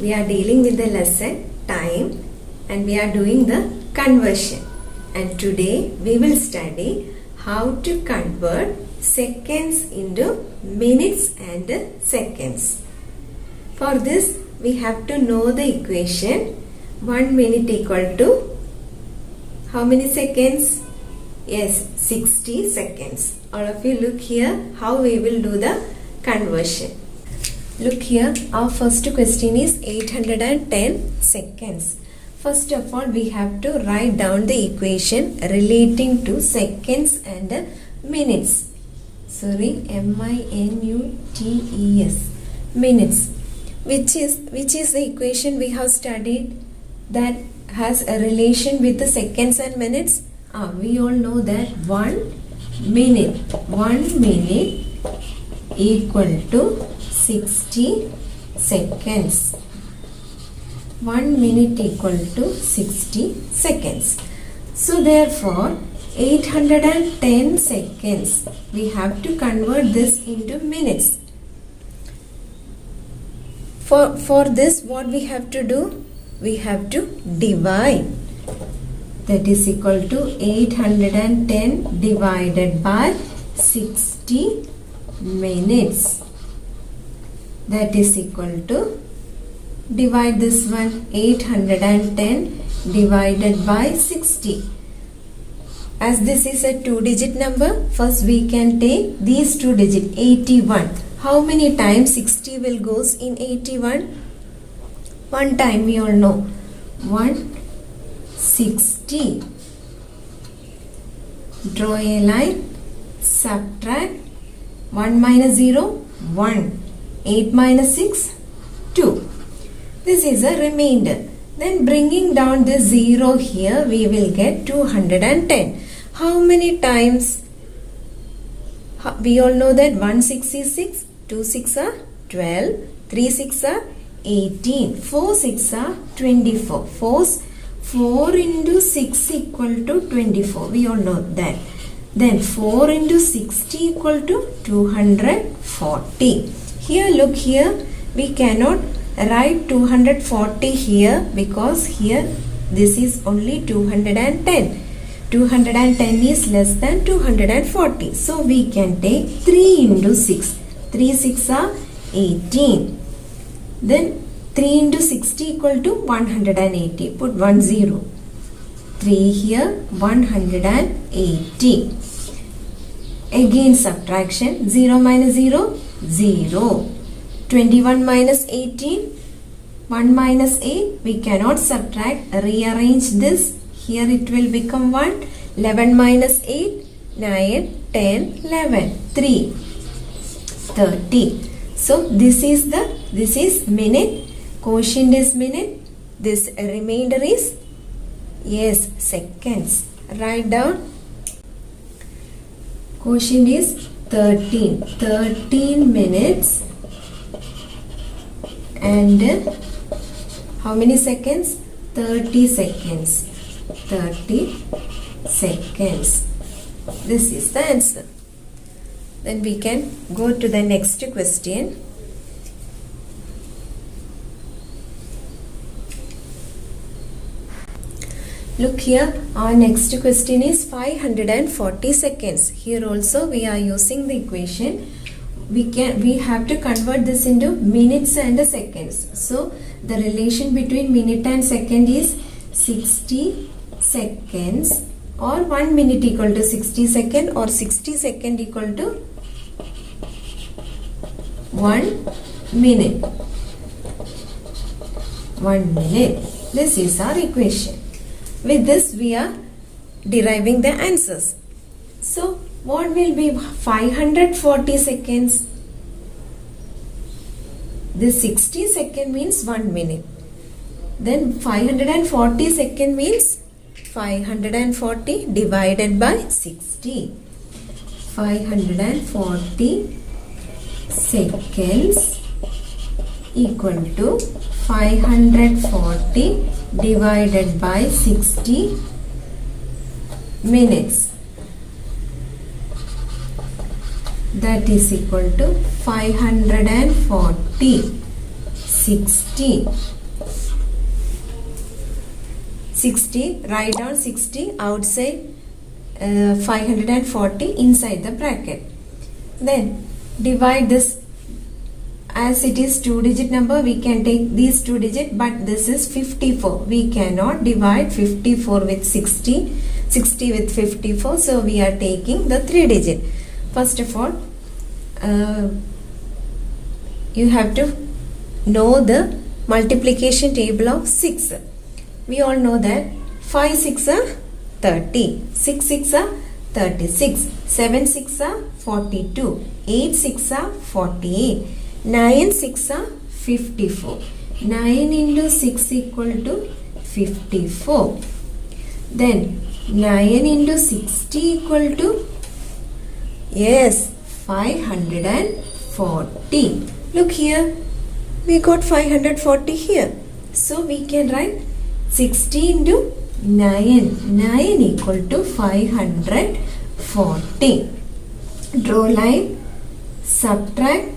we are dealing with the lesson time and we are doing the conversion. And today we will study how to convert seconds into minutes and seconds. For this we have to know the equation 1 minute equal to how many seconds? Yes, 60 seconds. All of you look here how we will do the conversion. Look here, our first question is 810 seconds. First of all, we have to write down the equation relating to seconds and minutes. Sorry, M-I-N-U-T-E-S. Minutes. Which is the equation we have studied that has a relation with the seconds and minutes? We all know that 1 minute equal to 60 seconds. 1 minute equal to 60 seconds. So therefore 810 seconds, we have to convert this into minutes. For this what we have to do? We have to divide. That is equal to 810 divided by 60 minutes. That is equal to, divide this one, 810 divided by 60. As this is a 2-digit number, first we can take these 2 digits, 81. How many times 60 will goes in 81? One time, we all know. 160. Draw a line, subtract 1 minus 0, 1. 8 minus 6, 2. This is a remainder. Then bringing down the 0 here, we will get 210. How many times? We all know that 1 6 is 6, 2 6 are 12, 3 6 are 18, 4 6 are 24. 4 into 6 equal to 24. We all know that. Then 4 into 60 equal to 240. Here, look here, we cannot write 240 here because here this is only 210. 210 is less than 240. So we can take 3 into 6. 3 6 are 18. Then 3 into 60 equal to 180. Put 1 0. 3 here, 180. Again subtraction. 0 minus 0, 0. 21 minus 18, 1 minus 8. We cannot subtract. Rearrange this. Here it will become 1. 11 minus 8, 9, 10, 11. 3. 30. So this is minute. Quotient is minute. This remainder is, yes, seconds. Write down. Quotient is 13. 13 minutes. And how many seconds? 30 seconds. 30 seconds. This is the answer. Then we can go to the next question. Look here, our next question is 540 seconds. Here also we are using the equation. We have to convert this into minutes and seconds. So the relation between minute and second is 60 seconds, or 1 minute equal to 60 second, or 60 second equal to 1 minute. 1 minute. This is our equation. With this we are deriving the answers. So what will be 540 seconds? This 60 second means 1 minute. Then 540 second means 540 divided by 60. 540 seconds equal to 540 divided by 60 minutes. That is equal to 540 60. 60, write down 60 outside 540 inside the bracket. Then divide this. As it is 2-digit number, we can take these 2 digit, but this is 54. We cannot divide 54 with 60, 60 with 54. So we are taking the 3 digit. First of all, you have to know the multiplication table of 6. We all know that 5 6 are 30, 6 6 are 36, 7 6 are 42, 8 6 are 48, 9 6 are 54. 9 into 6 equal to 54. Then 9 into 60 equal to, yes, 540. Look here, we got 540 here. So we can write 60 into 9. 9 equal to 540. Draw line, subtract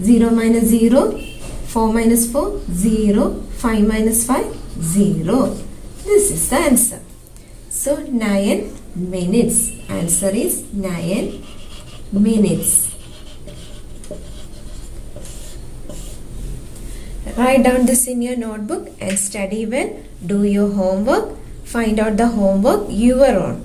0 minus 0, 4 minus 4, 0, 5 minus 5, 0. This is the answer. So 9 minutes. Answer is 9 minutes. Write down this in your notebook and study well. Do your homework. Find out the homework your own.